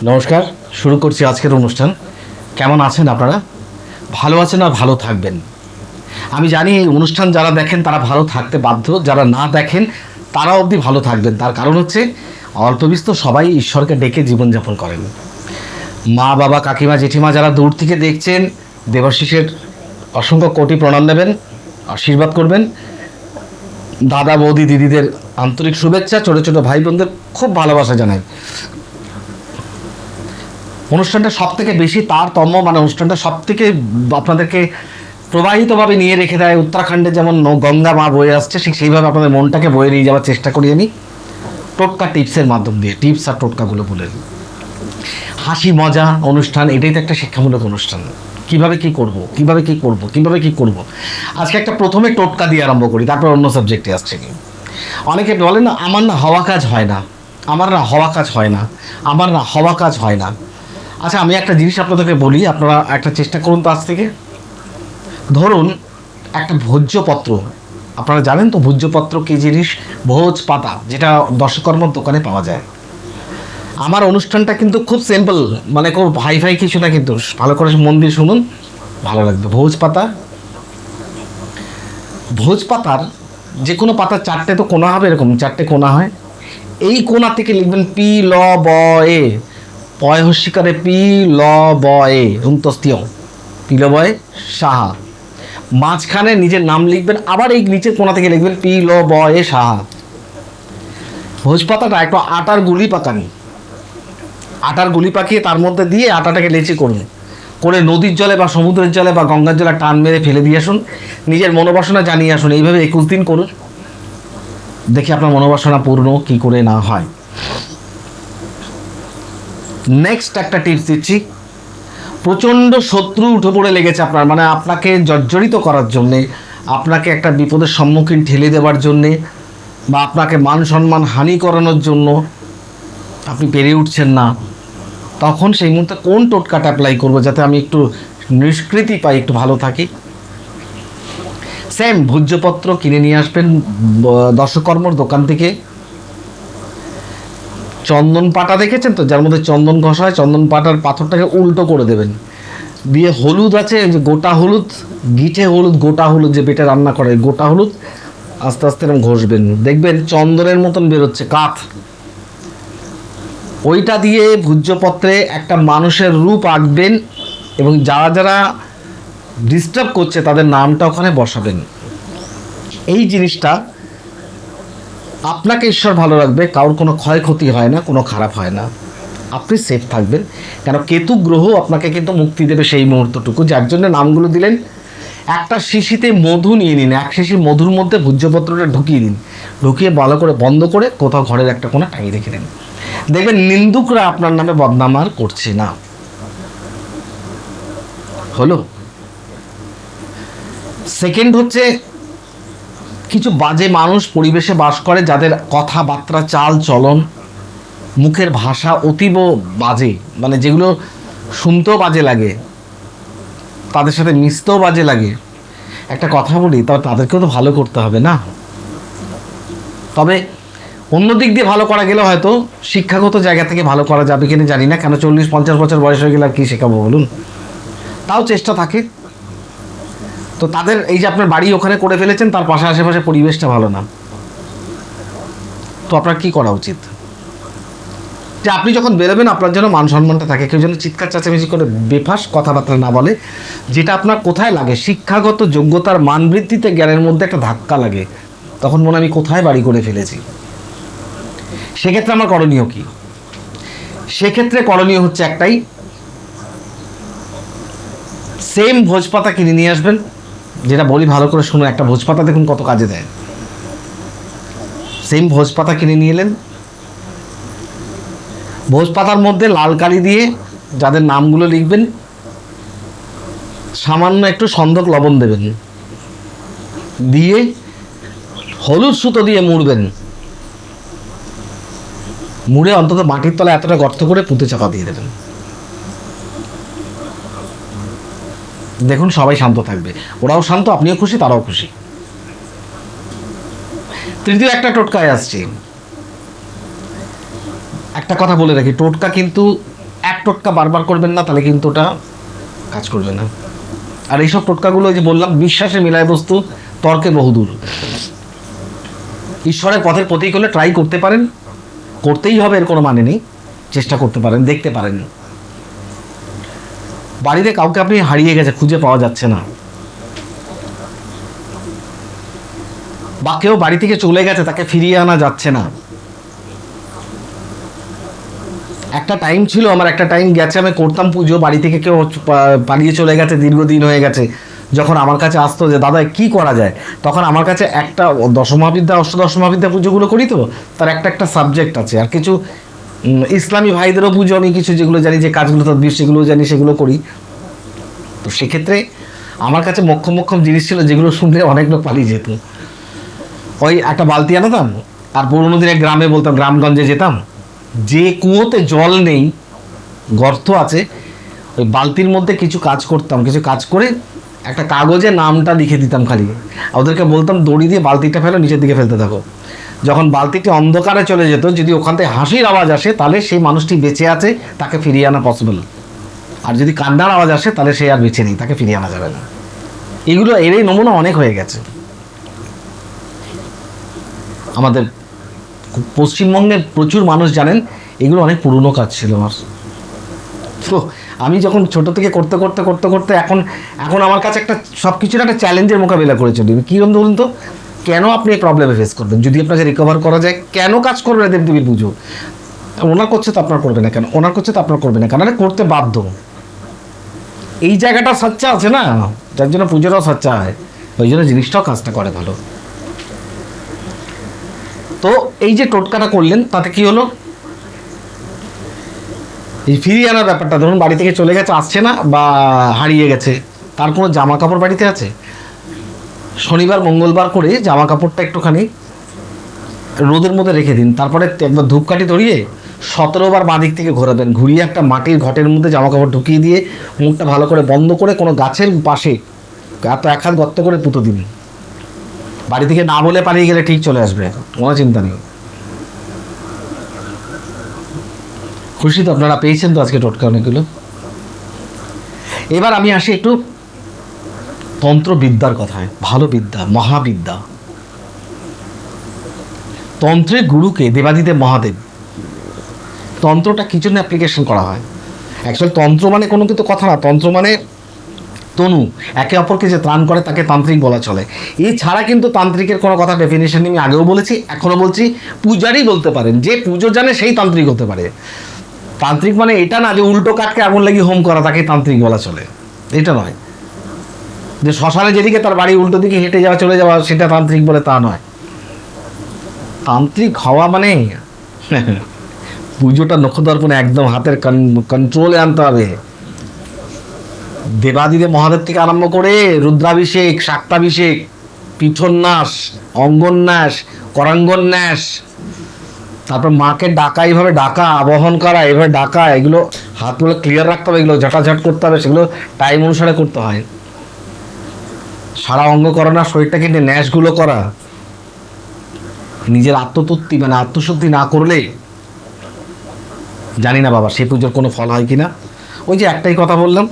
নমস্কার, শুরু করছি আজকের অনুষ্ঠান। কেমন আছেন আপনারা? ভালো আছেন আর ভালো থাকবেন। আমি জানি এই অনুষ্ঠান যারা দেখেন তারা ভালো থাকতে বাধ্য, যারা না দেখেন তারা অবধি ভালো থাকবেন। তার কারণ হচ্ছে অল্প বিস্তর সবাই ঈশ্বরকে ডেকে জীবনযাপন করেন। মা বাবা কাকিমা জেঠিমা যারা দূর থেকে দেখছেন, দেবাশিসের অসংখ্য কোটি প্রণাম নেবেন, আশীর্বাদ করবেন। দাদা বৌদি দিদিদের আন্তরিক শুভেচ্ছা, ছোটো ছোটো ভাই বোনদের খুব ভালোবাসা জানাই। অনুষ্ঠানটা সব থেকে বেশি তারতম্য, মানে অনুষ্ঠানটা সব থেকে আপনাদেরকে প্রবাহিতভাবে নিয়ে রেখে দেয়। উত্তরাখণ্ডে যেমন গঙ্গা মা বয়ে আসছে, ঠিক সেইভাবে আপনাদের মনটাকে বয়ে নিয়ে যাওয়ার চেষ্টা করি আমি টোটকা টিপসের মাধ্যম দিয়ে। টিপস আর টোটকাগুলো বলে হাসি মজা অনুষ্ঠান, এটাই তো একটা শিক্ষামূলক অনুষ্ঠান। কিভাবে কি করব, কিভাবে কি করব, কিভাবে কি করব। আজকে একটা প্রথমে টোটকা দিয়ে আরম্ভ করি, তারপর অন্য সাবজেক্টে আসছে। অনেকে বলেন না, আমার না হওয়া কাজ হয় না, আমার না হওয়া কাজ হয় না, আমার না হওয়া কাজ হয় না। আচ্ছা, আমি একটা জিনিস আপনাদেরকে বলি, আপনারা একটা চেষ্টা করুন তো আজ থেকে। ধরুন একটা ভোজ্যপত্র, আপনারা জানেন তো ভোজ্যপত্র কী জিনিস? ভোজ পাতা, যেটা দশকর্মার দোকানে পাওয়া যায়। আমার অনুষ্ঠানটা কিন্তু খুব সিম্পল, মানে খুব হাই ফাই কিছু না, কিন্তু ভালো করে মন দিয়ে শুনুন, ভালো লাগবে। ভোজ পাতা, ভোজ পাতার যে কোনো পাতার চারটে তো কোনা হবে, এরকম চারটে কোনা হয়। এই কোনা থেকে লিখবেন পি ল ব এ, পয় হস্যিকারে পি ল ব এ উন্তস্তীয়, পিলবয় সাহা। মাঝখানে নিজের নাম লিখবেন, আবার এই নিচের কোনা থেকে লিখবেন পি ল ব এ সাহা। ভোজ পাতাটা একটু আটার গুলি পাকানি, আটার গুলি পাকিয়ে তার মধ্যে দিয়ে আটাটাকে লেচি করুন, করে নদীর জলে বা সমুদ্রের জলে বা গঙ্গার জলে টান মেরে ফেলে দিয়ে আসুন। নিজের মনোবাসনা জানিয়ে আসুন। এইভাবে 21 দিন করুন, দেখি আপনার মনোবাসনা পূর্ণ কি করে না হয়। নেক্সট একটা টিপস দিচ্ছি। প্রচণ্ড শত্রু উঠে পড়ে লেগেছে আপনার, মানে আপনাকে জর্জরিত করার জন্যে, আপনাকে একটা বিপদের সম্মুখীন ঠেলে দেওয়ার জন্যে, বা আপনাকে মান সম্মান হানি করানোর জন্য আপনি পেরে উঠছেন না, তখন সেই মুহূর্তে কোন টোটকাটা অ্যাপ্লাই করবো যাতে আমি একটু নিষ্কৃতি পাই, একটু ভালো থাকি? সেম ভোজ্যপত্র কিনে নিয়ে আসবেন দশকর্মর দোকান থেকে। চন্দন পাটা দেখেছেন তো, যার মধ্যে চন্দন ঘষা হয়, চন্দন পাটার পাথরটাকে উল্টো করে দেবেন, দিয়ে হলুদ আছে যে গোটা হলুদ, গিঠে হলুদ, গোটা হলুদ যে বেটে রান্না করে, গোটা হলুদ আস্তে আস্তে এরকম ঘষবেন, দেখবেন চন্দনের মতন বেরোচ্ছে কাঠ। ওইটা দিয়ে ভোজ্যপত্রে একটা মানুষের রূপ আঁকবেন এবং যারা যারা ডিস্টার্ব করছে তাদের নামটা ওখানে বসাবেন। এই জিনিসটা আপনাকে ঈশ্বর ভালো রাখবে, কারোর কোনো ক্ষয়ক্ষতি হয় না, কোনো খারাপ হয় না, আপনি সেফ থাকবেন। কেন কেতু গ্রহ আপনাকে কিন্তু মুক্তি দেবে সেই মুহূর্তটুকু। যার জন্য নামগুলো দিলেন। একটা শিশিতে মধু নিয়ে নিন, এক শিশি মধুর মধ্যে ভোজ্যপত্রটা ঢুকিয়ে দিন, ঢুকিয়ে ভালো করে বন্ধ করে কোথাও ঘরের একটা কোণা টাঙিয়ে রেখে দিন। দেখবেন নিন্দুকরা আপনার নামে বদনাম আর করছে না। হলো। সেকেন্ড হচ্ছে, কিছু বাজে মানুষ পরিবেশে বাস করে, যাদের কথাবার্তা চাল চলন মুখের ভাষা অতীব বাজে, মানে যেগুলো শুনতেও বাজে লাগে, তাদের সাথে মিশতেও বাজে লাগে। একটা কথা বলি, তবে তাদেরকেও তো ভালো করতে হবে না? তবে অন্য দিক দিয়ে ভালো করা গেলে হয়তো শিক্ষাগত জায়গা থেকে ভালো করা যাবে কিনা জানি না, কেন 40-50 বছর বয়স হয়ে গেলে আর কী শেখাবো বলুন? তাও চেষ্টা থাকে। তো তাদের এই যে আপনার বাড়ি ওখানে করে ফেলেছেন, তার পাশে আশেপাশে পরিবেশটা ভালো না, তো আপনার কী করা উচিত? যে আপনি যখন বেরোবেন আপনার জন্য মান সম্মানটা থাকে, কেউ যেন চিৎকার চেঁচামেচি করে বেফাস কথাবার্তা না বলে, যেটা আপনার কোথায় লাগে, শিক্ষাগত যোগ্যতার মান বৃদ্ধিতে জ্ঞানের মধ্যে একটা ধাক্কা লাগে, তখন মনে আমি কোথায় বাড়ি করে ফেলেছি। সেক্ষেত্রে আমার করণীয় কি? সেক্ষেত্রে করণীয় হচ্ছে একটাই, সেম ভোজপাতা কিনে নিয়ে আসবেন। যেটা বলি ভালো করে শুনুন, একটা ভোজপাতা দেখুন কত কাজে দেয়। সেম ভোজপাতা কিনে নিয়ে এলেন, ভোজপাতার মধ্যে লাল কালি দিয়ে যাদের নামগুলো লিখবেন, সামান্য একটু সন্দক লবণ দেবেন, দিয়ে হলুদ সুতো দিয়ে মুড়বেন, মুড়ে অন্তত মাটির তলায় এতটা গর্ত করে পুঁতে চাপা দিয়ে দেবেন। দেখুন সবাই শান্ত থাকবে, ওরাও শান্ত, আপনিও খুশি, তারাও খুশি। তৃতীয় একটা টোটকায় আসছি। একটা কথা বলে রাখি, টোটকা কিন্তু এক টোটকা বারবার করবেন না, তাহলে কিন্তু ওটা কাজ করবে না। আর এইসব টোটকাগুলো যে বললাম, বিশ্বাসে মিলায় বস্তু, তর্কে বহুদূর। ঈশ্বরের পথের প্রতীক হলে ট্রাই করতে পারেন, করতেই হবে এর কোনো মানে নেই, চেষ্টা করতে পারেন, দেখতে পারেন। বাড়িতে কাউকে আপনি হারিয়ে গেছে, খুঁজে পাওয়া যাচ্ছে না, বা কেউ বাড়ি থেকে চলে গেছে, তাকে ফিরিয়ে আনা যাচ্ছে না। একটা টাইম ছিল আমার, একটা টাইম গেছে, আমি করতাম পুজো, বাড়ি থেকে কেউ পালিয়ে চলে গেছে, দীর্ঘদিন হয়ে গেছে, যখন আমার কাছে আসতো যে দাদা কি করা যায়, তখন আমার কাছে একটা দশমহাবিদ্যা অষ্টদশমহাবিদ্যা পুজোগুলো করি, তো তার একটা একটা সাবজেক্ট আছে। আর কিছু ইসলামী ভাইদেরও পুজো আমি কিছু যেগুলো জানি, যে কাজগুলো তদবির সেগুলো জানি, সেগুলো করি। তো সেক্ষেত্রে আমার কাছে মক্ষম মক্ষম জিনিস ছিল, যেগুলো শুনলে অনেক লোক পালিয়ে যেত। ওই একটা বালতি আনতাম, আর পুরোনো দিনে গ্রামে বলতাম, গ্রামগঞ্জে যেতাম, যে কুয়োতে জল নেই, গর্ত আছে, ওই বালতির মধ্যে কিছু কাজ করতাম, কিছু কাজ করে একটা কাগজে নামটা লিখে দিতাম খালি, ওদেরকে বলতাম দড়ি দিয়ে বালতিটা ফেলো, নিচের দিকে ফেলতে থাকো। যখন বালতিটি অন্ধকারে চলে যেত, যদি ওখান থেকে হাসির আওয়াজ আসে, তাহলে সেই মানুষটি বেঁচে আছে, তাকে ফিরিয়ে আনা পসিবল। আর যদি কান্নার আওয়াজ আসে, তাহলে সে আর বেঁচে নেই, তাকে ফিরিয়ে আনা যাবে না। এগুলো এরই নমুনা অনেক হয়ে গেছে আমাদের পশ্চিমবঙ্গের প্রচুর মানুষ জানেন, এগুলো অনেক পুরনো কাজ ছিল আমার। তো আমি যখন ছোট থেকে করতে করতে করতে করতে এখন এখন আমার কাছে একটা সব কিছুর একটা চ্যালেঞ্জের মোকাবিলা করেছে। কীরকম বলুন তো, কেন আপনি এই প্রবলেমে ফেস করবেন যদি আপনাকে রিকভার করা যায়? কেন কাজ করবে না দেবদেবীর পুজো? ওনার করছে তো আপনার করবে না কেন? ওনার করছে তো আপনার করবে না কেন? করতে বাধ্য। এই জায়গাটা সচ্চা আছে না, যার জন্য পুজোটাও সচ্চা হয়, ওই জন্য জিনিসটাও কাজটা করে ভালো। তো এই যে টোটকাটা করলেন, তাতে কি হলো? এই ফিরিয়ে আনার ব্যাপারটা, ধরুন বাড়ি থেকে চলে গেছে, আসছে না, বা হারিয়ে গেছে, তার কোনো জামা কাপড় বাড়িতে আছে, শনিবার মঙ্গলবার করে জামা কাপড়টা একটুখানি রোদের মধ্যে রেখে দিন, তারপরে একবার ধূপকাঠি ধরিয়ে 17 বার বাঁ দিক থেকে ঘোরাবেন, ঘুরিয়ে একটা মাটির ঘটের মধ্যে জামা কাপড় ঢুকিয়ে দিয়ে মুখটা ভালো করে বন্ধ করে কোনো গাছের পাশে এত এক হাত গর্ত করে পুঁতো দিন। বাড়ি থেকে না বলে পালিয়ে গেলে ঠিক চলে আসবে, কোনো চিন্তা নেই। খুশি তো আপনারা পেয়েছেন তো আজকে টোটকা অনেকগুলো। এবার আমি আসি একটু তন্ত্রবিদ্যার কথায়। ভালো বিদ্যা, মহাবিদ্যা। তন্ত্রের গুরুকে দেবাদিদেব মহাদেব। তন্ত্রটা কি জন্য অ্যাপ্লিকেশন করা হয়? অ্যাকচুয়ালি তন্ত্র মানে কোনো কিন্তু কথা না, তন্ত্র মানে তনু, একে অপরকে যে ত্রাণ করে তাকে তান্ত্রিক বলা চলে। এছাড়া কিন্তু তান্ত্রিকের কোনো কথা ডেফিনেশন আমি আগেও বলেছি, এখনও বলছি, পূজারই বলতে পারেন, যে পুজো জানে সেই তান্ত্রিক হতে পারে। তান্ত্রিক মানে এটা না যে উল্টো কাঠকে আগুন লাগিয়ে হোম করা, তাকে তান্ত্রিক বলা চলে, এটা নয়। যে শ্মশানে যেদিকে তার বাড়ি উল্টো দিকে হেঁটে যাওয়া, চলে যাওয়া, সেটা তান্ত্রিক বলে তা নয়। তান্ত্রিক হওয়া মানে পুজোটা নক্ষদর্পণে একদম হাতের কন্ট্রোলে আনতে হবে। দেবাদিদেব মহাদেব থেকে আরম্ভ করে রুদ্রাভিষেক, শাক্তাভিষেক, পিঠন্যাস, অঙ্গন্যাস, করাঙ্গন্যাস, তারপর মাকে ডাকা, এইভাবে ডাকা, আবাহন করা, এইভাবে ডাকা, এগুলো হাতগুলো ক্লিয়ার রাখতে হবে, এগুলো ঝাঁটাঝাট করতে হবে, সেগুলো টাইম অনুসারে করতে হয়। সারা অঙ্গ করা না, শরীরটাকে নিয়ে ন্যাসগুলো করা, নিজের আত্মতৃপ্তি মানে আত্মশুদ্ধি না করলে জানি না বাবা সেই পুজোর কোনো ফল হয় কিনা। ওই যে একটাই কথা বললাম,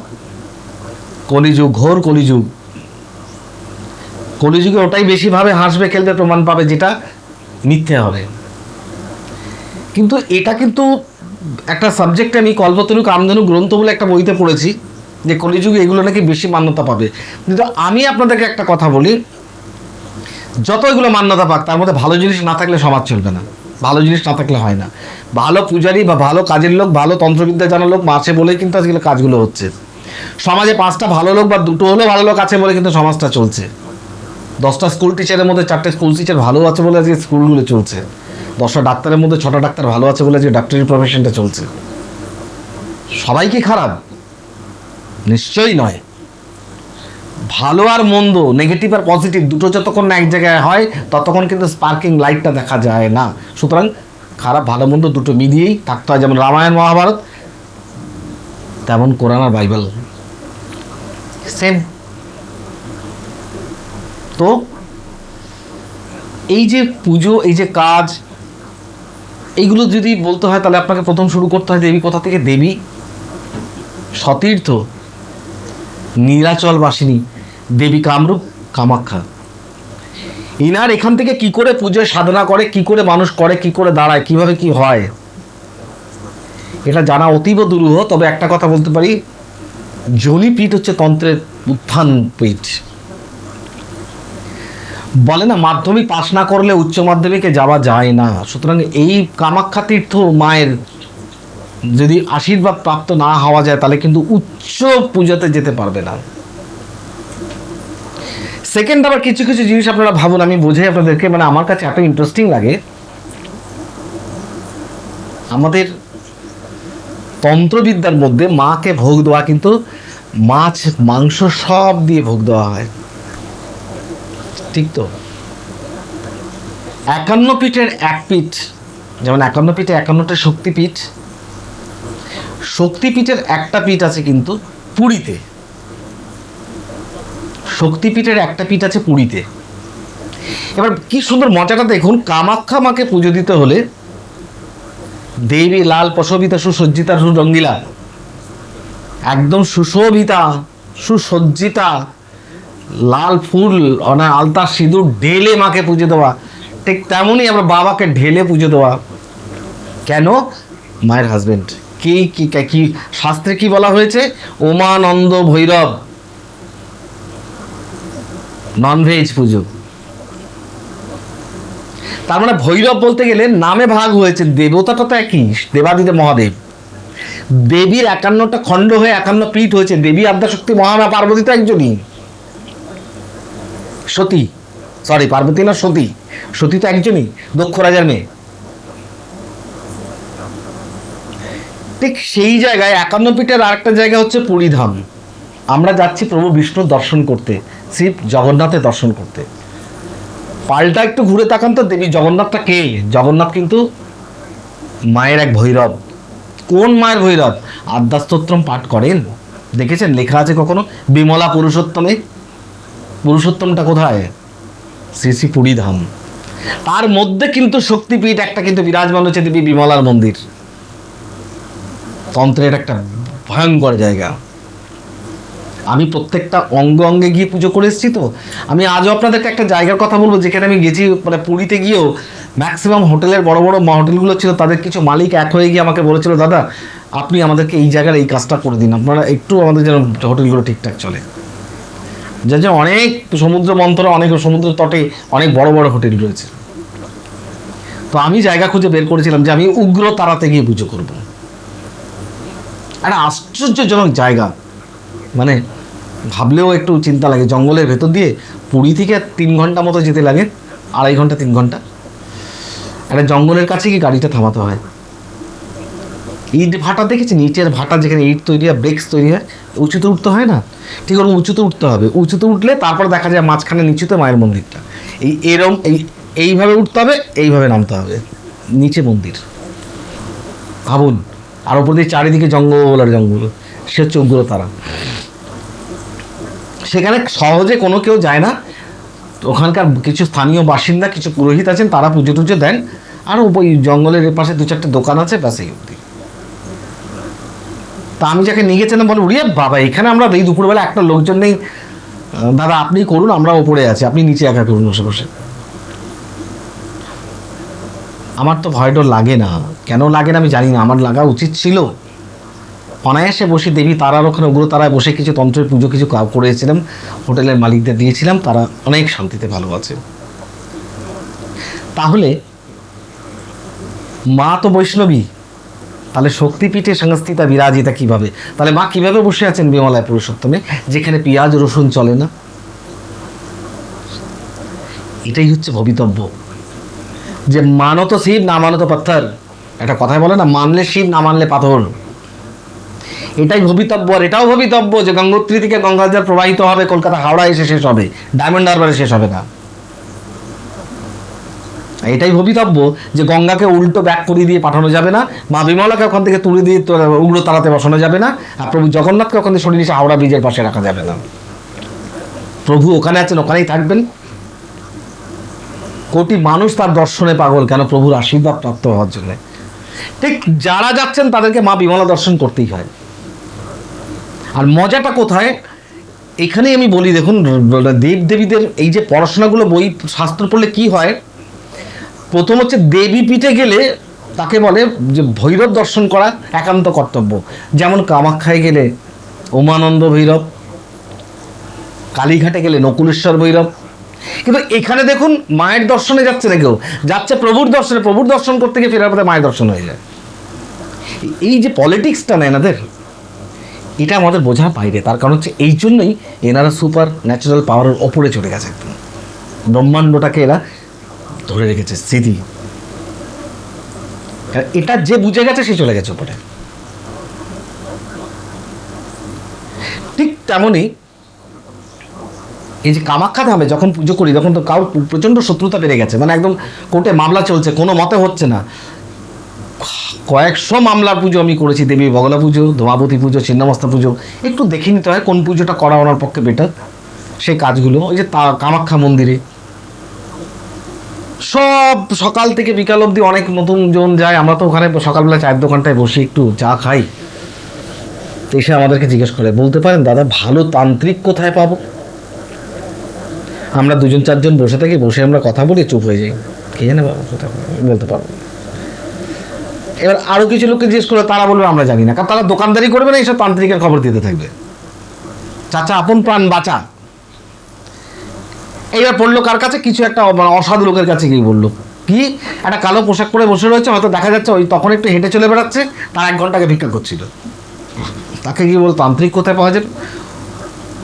কলিযুগ, ঘোর কলিযুগ। কলিযুগে ওটাই বেশিভাবে হাসবে, খেলবে, প্রমাণ পাবে, যেটা মিথ্যে হবে। কিন্তু এটা কিন্তু একটা সাবজেক্টে আমি কল্পতরু কামধেনু গ্রন্থ বলে একটা বইতে পড়েছি, যে কলিযুগে এগুলো নাকি বেশি মান্যতা পাবে। কিন্তু আমি আপনাদেরকে একটা কথা বলি, যত এগুলো মান্যতা পাক, তার মধ্যে ভালো জিনিস না থাকলে সমাজ চলবে না, ভালো জিনিস না থাকলে হয় না। ভালো পূজারী বা ভালো কাজের লোক, ভালো তন্ত্রবিদ্যা জানার লোক আছে বলেই কিন্তু আজকে কাজগুলো হচ্ছে। সমাজে 5টা ভালো লোক বা 2টো হলেও ভালো লোক আছে বলে কিন্তু সমাজটা চলছে। 10টা স্কুল টিচারের মধ্যে 4টে স্কুল টিচার ভালো আছে বলে আজকে স্কুলগুলো চলছে। 10টা ডাক্তারের মধ্যে 6টা ডাক্তার ভালো আছে বলে আজকে ডাক্তারি প্রফেশনটা চলছে। সবাই কি খারাপ? নিশ্চয়ই নয়। ভালো আর মন্দ, নেগেটিভ আর পজিটিভ দুটো যতক্ষণ না এক জায়গায় হয়, ততক্ষণ কিন্তু স্পার্কিং লাইটটা দেখা যায় না। সুতরাং খারাপ ভালো মন্দ দুটো মিলিয়েই থাকতে হয়। যেমন রামায়ণ মহাভারত, তেমন কোরআন আর বাইবেল, সেম। তো এই যে পুজো, এই যে কাজ, এইগুলো যদি বলতে হয়, তাহলে আপনাকে প্রথম শুরু করতে হয় দেবী কোথা থেকে। দেবী সতীর্থ, নীলাচলবাসিনী দেবী কামরূপ কামাখ্যা। ইনার এখান থেকে কি করে পুজো সাধনা করে, কি করে মানুষ করে, কি করে দাঁড়ায়, কিভাবে কি হয়, এটা জানা অতীব দুরূহ। তবে একটা কথা বলতে পারি, যোনিপীঠ হচ্ছে তন্ত্রের উত্থান পীঠ। বলে না, মাধ্যমিক পাশ না করলে উচ্চ মাধ্যমিকে যাওয়া যায় না। সুতরাং এই কামাখ্যা তীর্থ মায়ের যদি আশীর্বাদ প্রাপ্ত না হওয়া যায়, তাহলে কিন্তু উচ্চ পূজাতে যেতে পারবে না। সেকেন্ড, আবার কিছু কিছু জিনিস আপনারা ভাবুন, আমি বুঝাই আপনাদেরকে, মানে আমার কাছে এত ইন্টারেস্টিং লাগে। আমাদের তন্ত্রবিদ্যার মধ্যে মাকে ভোগ দেওয়া কিন্তু মাছ মাংস সব দিয়ে ভোগ দেওয়া হয়, ঠিক তো? 51 পীঠের এক পীঠ, যেমন 51 পীঠে 51টা শক্তিপীঠ, শক্তিপীঠের একটা পীঠ আছে কিন্তু পুরীতে। শক্তিপীঠের একটা পীঠ আছে পুরীতে। এবার কি সুন্দর মজাটা দেখুন, কামাখ্যা মাকে পুজো দিতে হলে দেবী লাল প্রশোভিতা সুসজ্জিতা সুরঙ্গিলা, একদম সুশোভিতা সুসজ্জিতা, লাল ফুল আলতা সিঁদুর ঢেলে মাকে পুজো দেওয়া। ঠিক তেমনই আমরা বাবাকে ঢেলে পুজো দেওয়া। কেন? মায়ের হাজবেন্ড। কি কি কি শাস্ত্রে কি বলা হয়েছে? উমানন্দ ভৈরব, ননভেজ পুজো। তার মানে ভৈরব বলতে গেলে নামে ভাগ হয়েছে, দেবতাটা তো একই, দেবাদিদেব মহাদেব। দেবীর 51টা খণ্ড হয়ে 51 পীঠ হয়েছে। দেবী আদ্যাশক্তি মহামা পার্বতী তো একজনই, সতী, সরি পার্বতী না সতী, সতী তো একজনই, দক্ষ রাজার মেয়ে। ঠিক সেই জায়গায় 51 পীঠের আরেকটা জায়গা হচ্ছে পুরীধাম। আমরা যাচ্ছি প্রভু বিষ্ণুর দর্শন করতে, শিব জগন্নাথের দর্শন করতে। পাল্টা একটু ঘুরে তাকান তো, দেবী জগন্নাথটা কে? জগন্নাথ কিন্তু মায়ের এক ভৈরব। কোন মায়ের ভৈরব? আদ্যাস্তোত্রম পাঠ করেন, দেখেছেন? লেখা আছে কখনো বিমলা পুরুষোত্তমে? পুরুষোত্তমটা কোথায়? শ্রী শ্রী পুরীধাম। তার মধ্যে কিন্তু শক্তিপীঠ একটা কিন্তু বিরাজমান হচ্ছে দেবী বিমলার মন্দির। তন্ত্রের একটা ভয়ঙ্কর জায়গা। আমি প্রত্যেকটা অঙ্গ অঙ্গে গিয়ে পুজো করে এসেছি। তো আমি আজও আপনাদেরকে একটা জায়গার কথা বলবো, যেখানে আমি গেছি, মানে পুরীতে গিয়েও ম্যাক্সিমাম হোটেলের বড় বড় হোটেলগুলো ছিল, তাদের কিছু মালিক এক হয়ে গিয়ে আমাকে বলেছিল, দাদা আপনি আমাদেরকে এই জায়গার এই কাজটা করে দিন, আপনারা একটু আমাদের যেন হোটেলগুলো ঠিকঠাক চলে। যা যে অনেক সমুদ্র মন্থরে, অনেক সমুদ্র তটে অনেক বড় বড় হোটেল রয়েছে। তো আমি জায়গা খুঁজে বের করেছিলাম যে আমি উগ্র তারাতে গিয়ে পুজো করব। একটা আশ্চর্যজনক জায়গা, মানে ভাবলেও একটু চিন্তা লাগে। জঙ্গলের ভেতর দিয়ে পুরী থেকে 3 ঘন্টা মতো যেতে লাগে, 2.5 ঘন্টা 3 ঘন্টা। একটা জঙ্গলের কাছে গিয়ে গাড়িটা থামাতে হয়। ইট ভাটা দেখেছি, নিচের ভাটা, যেখানে ইট তৈরি হয়, ব্রেক্স তৈরি হয়, উঁচুতে উঠতে হয় না? ঠিক ওরকম উঁচুতে উঠতে হবে। উঁচুতে উঠলে তারপর দেখা যায় মাঝখানে নিচুতে মায়ের মন্দিরটা। এরকম এইভাবে উঠতে হবে, এইভাবে নামতে হবে, নিচে মন্দির। ভাবুন, আর ওপর দিয়ে চারিদিকে জঙ্গল আর জঙ্গল। সে হচ্ছে উগ্রতারা। সেখানে সহজে কোনো কেউ যায় না। ওখানকার কিছু স্থানীয় বাসিন্দা, কিছু পুরোহিত আছেন, তারা পুজো টুজো দেন। আর ওই জঙ্গলের পাশে 2-4টে দোকান আছে, ব্যাস এই অবধি। তা আমি যাকে নিয়ে গেছিলাম বলে, উড়িয়ে বাবা, এখানে আমরা এই দুপুরবেলা একটা লোকজন নেই, দাদা আপনি করুন, আমরা ওপরে আছি, আপনি নিচে একা করুন বসে বসে। আমার তো ভয় ডর লাগে না। কেন লাগে না আমি জানি না, আমার লাগা উচিত ছিল। অনায়াসে বসে দেবী তারার ওখানে, উগ্রতারায় বসে কিছু তন্ত্রের পুজো কিছু করেছিলাম, হোটেলের মালিকদের দিয়েছিলাম, তারা অনেক শান্তিতে ভালো আছে। তাহলে মা তো বৈষ্ণবী, তাহলে শক্তিপীঠে সংস্থিতা বিরাজিতা কিভাবে? তাহলে মা কিভাবে বসে আছেন বিমলায় পুরুষোত্তমে, যেখানে পেঁয়াজ রসুন চলে না? এটাই হচ্ছে ভবিতব্য। যে মানো তো শিব, না মানো তো পাথর। একটা কথায় বলে না, মানলে শিব, না মানলে পাথর। এটাই ভবিতব্য। আর এটাও ভবিতব্য যে গঙ্গোত্রী থেকে গঙ্গাজল প্রবাহিত হবে, কলকাতা হাওড়া এসে শেষ হবে, ডায়মন্ড হারবারে শেষ হবে না। এটাই ভবিতব্য যে গঙ্গাকে উল্টো ব্যাক করে দিয়ে পাঠানো যাবে না, মা বিমলাকে ওখান থেকে তুলে দিয়ে উগ্র তারাতে বসানো যাবে না, আর প্রভু জগন্নাথকে ওখান থেকে সরিয়ে নিয়ে হাওড়া ব্রিজের পাশে রাখা যাবে না। প্রভু ওখানে আছেন, ওখানেই থাকবেন। কোটি মানুষ তার দর্শনে পাগল, কেন? প্রভুর আশীর্বাদ প্রাপ্ত হওয়ার জন্য। ঠিক যারা যাচ্ছেন তাদেরকে মা বিমলা দর্শন করতেই হয়। আর মজাটা কোথায়, এখানেই আমি বলি, দেখুন দেব দেবীদের এই যে পড়াশোনাগুলো বই শাস্ত্র পড়লে কি হয়, প্রথম হচ্ছে দেবী পীঠে গেলে তাকে বলে যে ভৈরব দর্শন করা একান্ত কর্তব্য। যেমন কামাখ্যায় গেলে উমানন্দ ভৈরব, কালীঘাটে গেলে নকুলেশ্বর ভৈরব। কিন্তু এখানে দেখুন মায়ের দর্শনে যাচ্ছে না কেউ, যাচ্ছে প্রভুর দর্শনে। প্রভুর দর্শন করতে গিয়ে ফেরার পথে মায়ের দর্শন হয়ে যায়। এই যে পলিটিক্সটা না এনাদের, এটা আমাদের বোঝার বাইরে। তার কারণ হচ্ছে এই জন্যই এনারা সুপার ন্যাচারাল পাওয়ারের ওপরে চলে গেছে, একদম ব্রহ্মাণ্ডটাকে এরা ধরে রেখেছে স্মৃতি। এটা যে বুঝে গেছে সে চলে গেছে ওপরে। ঠিক তেমনই এই যে কামাখ্যা ধামে যখন পুজো করি তখন তো কারোর প্রচণ্ড শত্রুতা বেড়ে গেছে, মানে একদম কোর্টে মামলা চলছে, কোনো মতে হচ্ছে না। কয়েকশো মামলার পুজো আমি করেছি, দেবী বগলা পুজো, ধোমাবতী পুজো, ছিন্নমস্তা পুজো। একটু দেখে নিতে হয় কোন পুজোটা করা ওনার পক্ষে বেটার, সেই কাজগুলো। ওই যে কামাখ্যা মন্দিরে সব সকাল থেকে বিকাল অবধি অনেক নতুন জন যায়। আমরা তো ওখানে সকালবেলা চায়ের দোকানটায় বসে একটু চা খাই, এসে আমাদেরকে জিজ্ঞেস করে, বলতে পারেন দাদা ভালো তান্ত্রিক কোথায় পাবো? আমরা দুজন চারজন বসে থাকি, বসে আমরা কথা বলি, চুপ হয়ে যাই, কে জানে বাবা কোথায় বলতে পারবো। এবার আরও কিছু লোককে জিজ্ঞেস করলে তারা বলবে আমরা জানি না, কারণ তারা দোকানদারি করবে না, এইসব তান্ত্রিকের খবর দিতে থাকবে। চাচা আপন প্রাণ বাঁচা। এইবার পড়লো কার কাছে? কিছু একটা অসাধু লোকের কাছে গিয়ে বললো, কি একটা কালো পোশাক পরে বসে রয়েছে, হয়তো দেখা যাচ্ছে ওই তখন একটু হেঁটে চলে বেড়াচ্ছে, তার 1 ঘন্টা আগে ভিক্ষা করছিল। তাকে গিয়ে বলতো তান্ত্রিক কোথায় পাওয়া যাবে?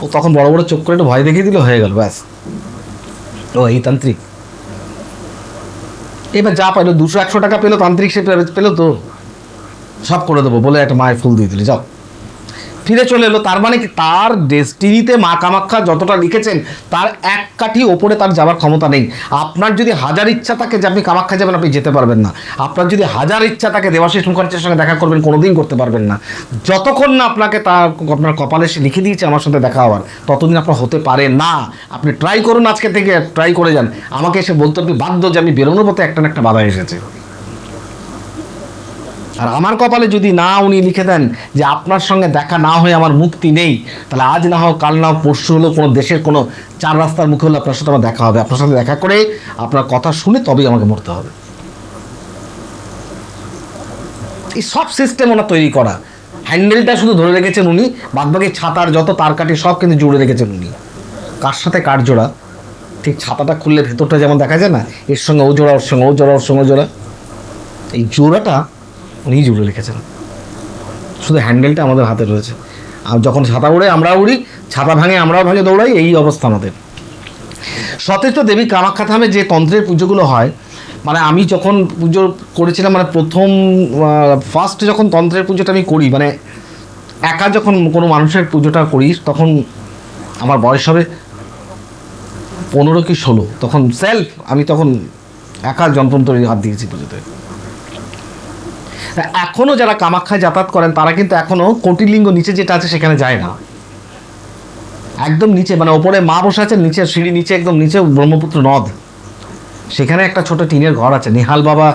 ও তখন বড় বড় চোখ করে একটু ভয় দেখিয়ে দিল, হয়ে গেল, ব্যাস ও এই তান্ত্রিক। এবার যা পাইলো 200-100 টাকা পেলো, তান্ত্রিক সে পেলো তো সব করে দেবো বলে একটা মায়ের ফুল দিয়ে দিলে, যাও ফিরে চলে এলো। তার মানে কি তার ডেস্টিনিতে মা কামাখ্যা যতটা লিখেছেন তার 1 কাঠি ওপরে তার যাওয়ার ক্ষমতা নেই। আপনার যদি 1000 ইচ্ছা থাকে যে আপনি কামাখ্যা যাবেন, আপনি যেতে পারবেন না। আপনার যদি 1000 ইচ্ছা থাকে দেবাশিস মুখার্জির সঙ্গে দেখা করবেন, কোনোদিন করতে পারবেন না। যতক্ষণ না আপনাকে আপনার কপালে সে লিখে দিয়েছে আমার সাথে দেখা হওয়ার, ততদিন আপনার হতে পারে না। আপনি ট্রাই করুন, আজকে থেকে ট্রাই করে যান। আমাকে এসে বলতে আপনি বাধ্য যে আমি বেরোনোর মতো একটা না একটা বাধা এসেছে। আর আমার কপালে যদি না উনি লিখে দেন যে আপনার সঙ্গে দেখা না হয়ে আমার মুক্তি নেই, তাহলে আজ না হোক কাল না হোক পরশু হলো কোনো দেশের কোনো 4 রাস্তার মুখে হলে আপনার সাথে আমার দেখা হবে। আপনার সাথে দেখা করে আপনার কথা শুনে তবেই আমাকে মরতে হবে। এই সব সিস্টেম ওনার তৈরি করা। হ্যান্ডেলটা শুধু ধরে রেখেছেন উনি, বাদবাকি ছাতার যত তার কাঠি সব কিন্তু জুড়ে রেখেছেন উনি। কার সাথে কার জোড়া, ঠিক ছাতাটা খুললে ভেতরটা যেমন দেখা যায় না, এর সঙ্গে ও জোড়া, ওর সঙ্গে ও জোড়া, ওর সঙ্গে জোড়া, এই জোড়াটা উনি জুড়ে রেখেছেন। শুধু হ্যান্ডেলটা আমাদের হাতে রয়েছে। আর যখন ছাতা উড়ে আমরা উড়ি, ছাতা ভাঙে আমরাও ভাঙে দৌড়াই, এই অবস্থা আমাদের। সতেজ দেবী কামাখ্যা ধামে যে তন্ত্রের পুজোগুলো হয়, মানে আমি যখন পুজো করেছিলাম, মানে প্রথম ফার্স্ট যখন তন্ত্রের পুজোটা আমি করি, মানে একা যখন কোনো মানুষের পুজোটা করি, তখন আমার বয়স হবে 15 কি 16। তখন আমি তখন একা যন্ত্রমন্ত্রের হাত দিয়েছি পুজোতে। এখনও যারা কামাখ্যায় যাতায়াত করেন তারা কিন্তু এখনও কোটিলিঙ্গ নিচে যেটা আছে সেখানে যায় না। একদম নিচে, মানে ওপরে মা বসে আছেন, নিচে সিঁড়ি, নিচে একদম নিচে ব্রহ্মপুত্র নদ, সেখানে একটা ছোট টিনের ঘর আছে। নিহাল বাবা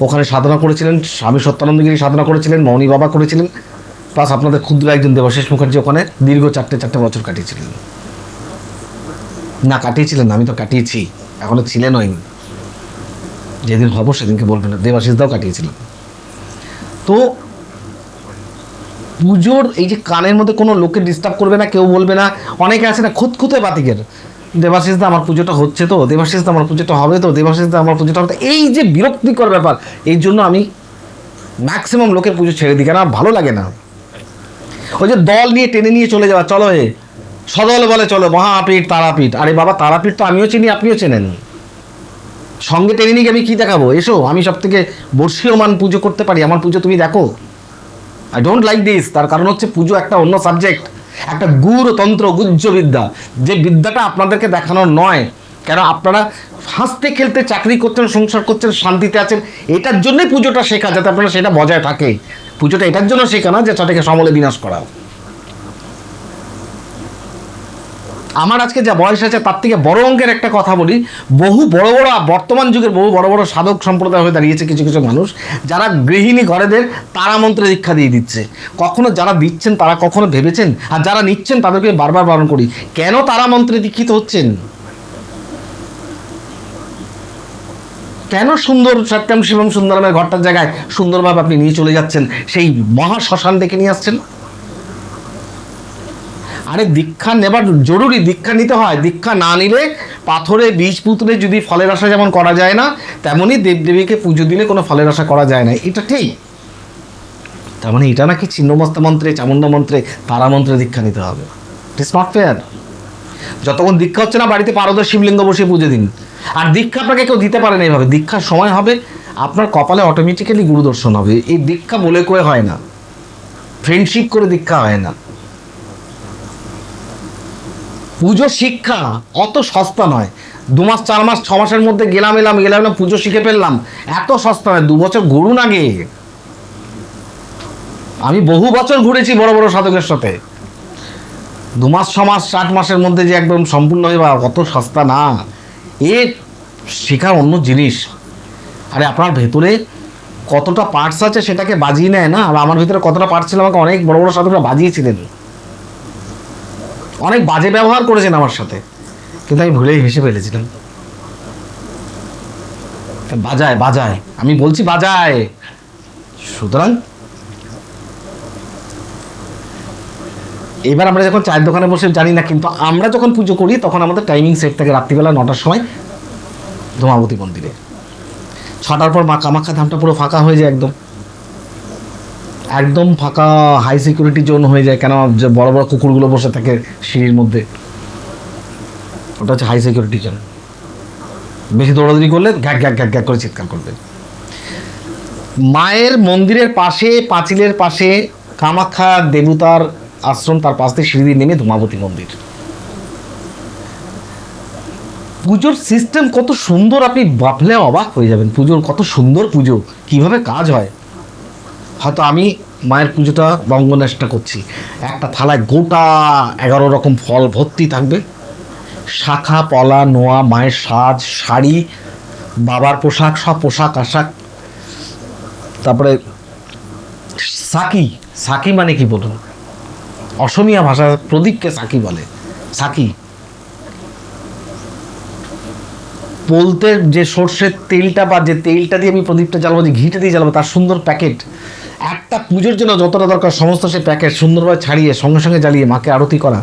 ওখানে সাধনা করেছিলেন, স্বামী সত্যানন্দগিরি সাধনা করেছিলেন, মৌনী বাবা করেছিলেন, প্লাস আপনাদের ক্ষুদ্র একজন দেবাশিস মুখার্জি ওখানে দীর্ঘ 4 বছর কাটিয়েছিলেন। না কাটিয়েছিলেন না, আমি তো কাটিয়েছি, এখনো ছিলেন হয়নি। যেদিন হব সেদিনকে বলবেন না, দেবাশিসদাও কাটিয়েছিলেন। তো পুজোর এই যে কানের মধ্যে কোনো লোকে ডিস্টার্ব করবে না, কেউ বলবে না। অনেকে আছে না খুঁতখুঁতে বাতিকের, দেবাশিসদা আমার পুজোটা হচ্ছে তো, দেবাশিসদা আমার পুজোটা হবে তো, দেবাশিসদা আমার পুজোটা হবে তো, এই যে বিরক্তিকর ব্যাপার, এই জন্য আমি ম্যাক্সিমাম লোকের পুজো ছেড়ে দিই, কারণ আমার ভালো লাগে না। ওই যে দল নিয়ে টেনে নিয়ে চলে যাওয়া, চলো হে সদল বলে চলো মহাপীঠ তারাপীঠ। আরে বাবা, তারাপীঠ তো আমিও চিনি, আপনিও চেনেন, সঙ্গে টেনে নিয়ে আমি কী দেখাবো? এসো, আমি সব থেকে বর্ষীয়মান পুজো করতে পারি, আমার পুজো তুমি দেখো। I don't like this. তার কারণ হচ্ছে পুজো একটা অন্য সাবজেক্ট, একটা তন্ত্র গুহ্য বিদ্যা, যে বিদ্যাটা আপনাদেরকে দেখানোর নয়। কেন আপনারা হাসতে খেলতে চাকরি করছেন, সংসার করছেন, শান্তিতে আছেন, এটার জন্যই পুজোটা শেখা, যাতে আপনারা সেটা বজায় থাকে। পুজোটা এটার জন্য শেখা না যে সেটাকে সমলে বিনাশ করা। আমার আজকে যা বয়স আছে তার থেকে বড় অঙ্কের একটা কথা বলি, বহু বড় বড় বর্তমান যুগের বহু বড় বড় সাধক সম্প্রদায় হয়ে দাঁড়িয়েছে কিছু কিছু মানুষ, যারা গৃহিণী ঘরেদের তারা মন্ত্রে দীক্ষা দিয়ে দিচ্ছে। কখনো যারা দিচ্ছেন তারা কখনো ভেবেছেন? আর যারা নিচ্ছেন তাদেরকে বারবার বারণ করি, কেন তারা মন্ত্রে দীক্ষিত হচ্ছেন? কেন সুন্দর সত্যম শিবম সুন্দরমের ঘরটার জায়গায় সুন্দরভাবে আপনি নিয়ে চলে যাচ্ছেন, সেই মহা শ্মশান ডেকে নিয়ে আসছেন? আরে দীক্ষা নেবার জরুরি, দীক্ষা নিতে হয়। দীক্ষা না নিলে পাথরে বীজ পুঁতলে যদি ফলের আশা যেমন করা যায় না, তেমনই দেবদেবীকে পুজো দিলে কোনো ফলের আশা করা যায় না, এটা ঠিক। তার মানে এটা নাকি ছিন্নমস্তা মন্ত্রে, চামুন্ডা মন্ত্রে, তারা মন্ত্রে দীক্ষা নিতে হবে? ইট ইস নট ফেয়ার। যতক্ষণ দীক্ষা হচ্ছে না, বাড়িতে পারদের শিবলিঙ্গ বসে পুজো দিন। আর দীক্ষা আপনাকে কেউ দিতে পারে না এইভাবে। দীক্ষার সময় হবে, আপনার কপালে অটোমেটিক্যালি গুরুদর্শন হবে। এই দীক্ষা বলে কয়ে হয় না, ফ্রেন্ডশিপ করে দীক্ষা হয় না। পুজো শিক্ষা অত সস্তা নয়। 2 মাস 4 মাস 6 মাসের মধ্যে গেলাম পুজো শিখে ফেললাম, এত সস্তা নয়। 2 বছর ঘুরুন আগে। আমি বহু বছর ঘুরেছি বড় বড় সাধকের সাথে। 2 মাস 6 মাস 8 মাসের মধ্যে যে একদম সম্পূর্ণ হয়ে বা অত সস্তা না। এ শেখার অন্য জিনিস। আরে আপনার ভেতরে কতটা পার্টস আছে সেটাকে বাজিয়ে নেয় না। আর আমার ভিতরে কতটা পার্টস ছিল আমাকে অনেক বড় বড় সাধকরা বাজিয়েছিলেন, অনেক বাজে ব্যবহার করেছেন আমার সাথে, কিন্তু আমি ভুলেই হেসে ফেলেছিলাম। বাজায় বাজায়, আমি বলছি বাজায়। সুতরাং এবার আমরা যখন চায়ের দোকানে বসে জানি না, কিন্তু আমরা যখন পুজো করি তখন আমাদের টাইমিং সেট থাকে রাত্রিবেলা 9টার সময় ধূমাবতী মন্দিরে। 6টার পর মা কামাখ্যা ধামটা পুরো ফাঁকা হয়ে যায়, একদম ফাঁকা, হাই সিকিউরিটি জোন হয়ে যায়। কেন? যে বড় বড় কুকুরগুলো বসে থাকে সিঁড়ির মধ্যে, ওটা হচ্ছে হাই সিকিউরিটি জোন। বেশি দৌড়াদৌড়ি করলে ঘ্যাক ঘ্যাক ঘ্যাক ঘ্যাক করে চিৎকার করবে। মায়ের মন্দিরের পাশে, পাঁচিলের পাশে কামাখ্যা দেবতার আশ্রম, তার পাশ থেকে সিঁড়ি দিয়ে নেমে ধূমাবতী মন্দির। পুজোর সিস্টেম কত সুন্দর, আপনি ভাবলে অবাক হয়ে যাবেন। পুজোর কত সুন্দর পুজো, কিভাবে কাজ হয়। হয়তো আমি মায়ের পুজোটা বঙ্গনাশটা করছি, একটা থালায় গোটা 11 রকম ফল ভর্তি থাকবে, শাখা পলা নোয়া, মায়ের সাজ, শাড়ি, বাবার পোশাক, সব পোশাক আশাক। তারপরে সাকি, সাকি মানে কি বলুন? অসমীয়া ভাষা প্রদীপকে সাকি বলে। সাকি বলতে যে সর্ষের তেলটা বা যে তেলটা দিয়ে আমি প্রদীপটা জ্বালাবো, যে ঘিটা দিয়ে জ্বালাবো, তার সুন্দর প্যাকেট। একটা পুজোর জন্য যতটা দরকার সমস্ত সে প্যাকেট সুন্দরভাবে ছাড়িয়ে সঙ্গে সঙ্গে জ্বালিয়ে মাকে আরতি করা।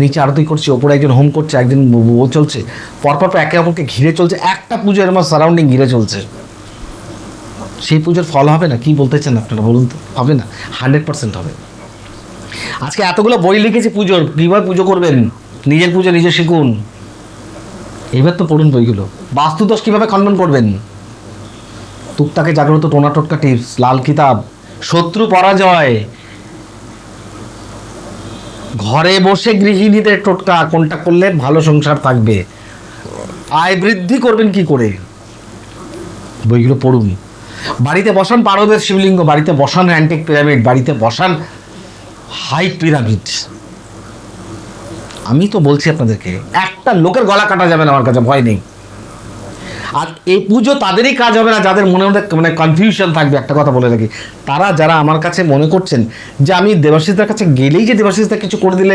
নিচে আরতি করছে, ওপরে একজন হোম করছে, একজন ও চলছে, পরপর একে অপরকে ঘিরে চলছে। একটা পুজো এর আমার সারাউন্ডিং ঘিরে চলছে। সেই পুজোর ফল হবে না? কি বলতে চান আপনারা বলুন তো? হবে না, 100% হবে। আজকে এতগুলো বই লিখেছি পুজোর, কীভাবে পুজো করবেন, নিজের পুজো নিজে শিখুন। এইবার তো পড়ুন বইগুলো। বাস্তুদোষ কীভাবে খণ্ডন করবেন, টুকটাকে জাগ্রত টোনা টোটকা টিপস, লাল কিতাব, শত্রু পরাজয়, ঘরে বসে গৃহিণীদের টোটকা, কোনটা করলে ভালো সংসার থাকবে, আয় বৃদ্ধি করবেন কি করে, বইগুলো পড়ুন। বাড়িতে বসান পারদের শিবলিঙ্গ, বাড়িতে বসান অ্যান্টিক পিরামিড, বাড়িতে বসান হাই পিরামিড। আমি তো বলছি আপনাদেরকে, একটা লোকের গলা কাটা যাবে না, আমার কাছে ভয় নেই। আর এই পুজো তাদেরই কাজ হবে না যাদের মনের মধ্যে মানে কনফিউশন থাকবে। একটা কথা বলে রাখি, তারা যারা আমার কাছে মনে করছেন যে আমি দেবাশিসদের কাছে গেলেই যে দেবাশিসদের কিছু করে দিলে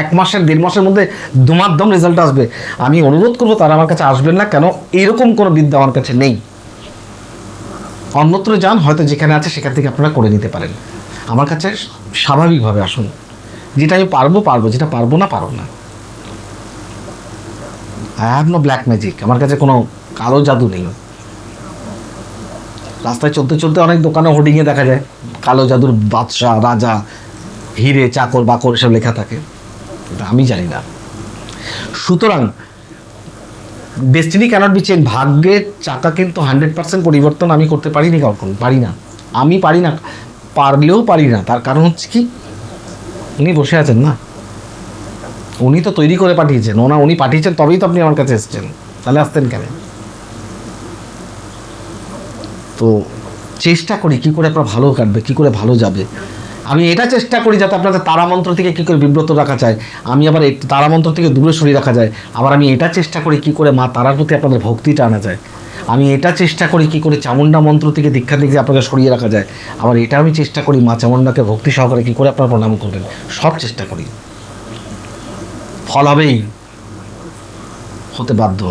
1 মাসের 1.5 মাসের মধ্যে ধুমাধম রেজাল্ট আসবে, আমি অনুরোধ করবো তারা আমার কাছে আসবেন না। কেন? এরকম কোনো বিদ্যা আমার কাছে নেই। অন্যত্র যান, হয়তো যেখানে আছে সেখান থেকে আপনারা করে নিতে পারেন। আমার কাছে স্বাভাবিকভাবে আসুন, যেটা আমি পারবো পারবো, যেটা পারবো না পারবো না। I have no black magic, আমার কাছে কোনো কালো জাদু নেই। রাস্তায় চলতে চলতে অনেক দোকানে হোর্ডিংয়ে দেখা যায় কালো জাদুর বাদশাহ, রাজা, হিরে, চাকর বাকর এসব লেখা থাকে, আমি জানি না। সুতরাং ডেস্টিনি ক্যানট বি চেঞ্জ। ভাগ্যের চাকা কিন্তু 100% পরিবর্তন আমি করতে পারিনি, কখন পারি না, আমি পারি না, পারলেও পারি না। তার কারণ হচ্ছে কি, উনি বসে আছেন না, উনি তো তৈরি করে পাঠিয়েছেন। উনি পাঠিয়েছেন তবেই তো আপনি আমার কাছে এসেছেন, তাহলে আসতেন কেন? তো চেষ্টা করি কী করে আপনার ভালো কাটবে, কী করে ভালো যাবে। আমি এটা চেষ্টা করি যাতে আপনাদের তারামন্ত্র থেকে কী করে বিব্রত রাখা যায়, আমি আবার এই তারামন্ত্র থেকে দূরে সরিয়ে রাখা যায়, আবার আমি এটা চেষ্টা করি কী করে মা তারার প্রতি আপনাদের ভক্তিটা আনা যায়, আমি এটা চেষ্টা করি কী করে চামুণ্ডা মন্ত্র থেকে দীক্ষা থেকে আপনাকে সরিয়ে রাখা যায়, আবার এটা আমি চেষ্টা করি মা চামুণ্ডাকে ভক্তি সহকারে কী করে আপনারা প্রণাম করবেন, সব চেষ্টা করি। ফল হবেই, হতে বাধ্য।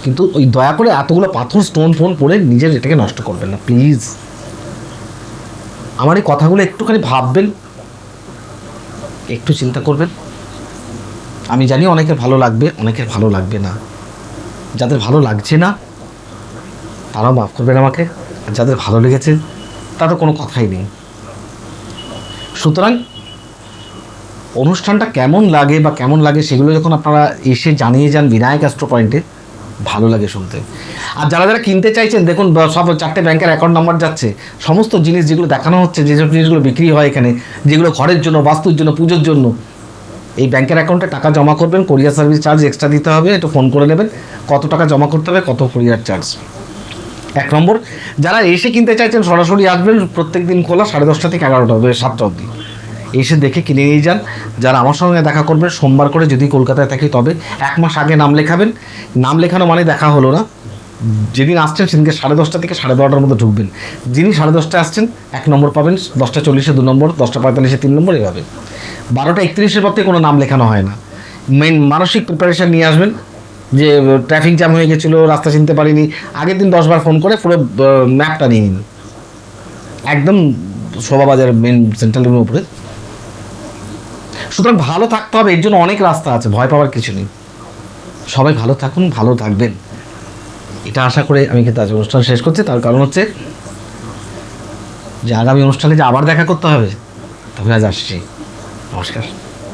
কিন্তু ওই দয়া করে এতগুলো পাথর স্টোন ফোন পড়ে নিজের এটাকে নষ্ট করবেন না প্লিজ। আমার এই কথাগুলো একটুখানি ভাববেন, একটু চিন্তা করবেন। আমি জানি অনেকের ভালো লাগবে, অনেকের ভালো লাগবে না। যাদের ভালো লাগছে না তারাও মাফ করবেন আমাকে, আর যাদের ভালো লেগেছে তাদের কোনো কথাই নেই। সুতরাং অনুষ্ঠানটা কেমন লাগে বা কেমন লাগে সেগুলো যখন আপনারা এসে জানিয়ে যান বিনায়ক অ্যাস্ট্রো পয়েন্টে, ভালো লাগে শুনতে। আর যারা যারা কিনতে চাইছেন দেখুন সব 4টে ব্যাংকের অ্যাকাউন্ট নাম্বার যাচ্ছে, সমস্ত জিনিস যেগুলো দেখানো হচ্ছে, যেসব জিনিসগুলো বিক্রি হয় এখানে, যেগুলো ঘরের জন্য, বাস্তুর জন্য, পুজোর জন্য, এই ব্যাংকের অ্যাকাউন্টে টাকা জমা করবেন। কোরিয়ার সার্ভিস চার্জ এক্সট্রা দিতে হবে, একটু ফোন করে নেবেন কত টাকা জমা করতে হবে, কত কোরিয়ার চার্জ। 1 নম্বর, যারা এসে কিনতে চাইছেন সরাসরি আসবেন, প্রত্যেক দিন খোলা 10:30 থেকে 11টা হবে, 7টা অবধি এসে দেখে কিনে নিয়ে যান। যারা আমার সঙ্গে দেখা করবেন সোমবার করে, যদি কলকাতায় থাকি তবে 1 মাস আগে নাম লেখাবেন। নাম লেখানো মানে দেখা হলো না, যেদিন আসছেন সেদিনকে 10:30 থেকে 12:30টার মধ্যে ঢুকবেন। যিনি 10:30টায় আসছেন 1 নম্বর পাবেন, 10:40-এ 2 নম্বর, 10:45-এ 3 নম্বর, এভাবে 12:31-এর পর থেকে কোনো নাম লেখানো হয় না। মেন মানসিক প্রিপারেশান নিয়ে আসবেন যে ট্রাফিক জ্যাম হয়ে গেছিলো, রাস্তা চিনতে পারিনি, আগের দিন 10 বার ফোন করে পুরো ম্যাপটা নিয়ে নিন, একদম শোভাবাজারের মেন সেন্ট্রাল রুমের উপরে। সুতরাং ভালো থাকতে হবে, এর জন্য অনেক রাস্তা আছে, ভয় পাওয়ার কিছু নেই। সবাই ভালো থাকুন, ভালো থাকবেন, এটা আশা করে আমি কিন্তু আজ অনুষ্ঠান শেষ করছি। তার কারণ হচ্ছে যে আগামী অনুষ্ঠানে যে আবার দেখা করতে হবে, তবে আজ আসছি। নমস্কার।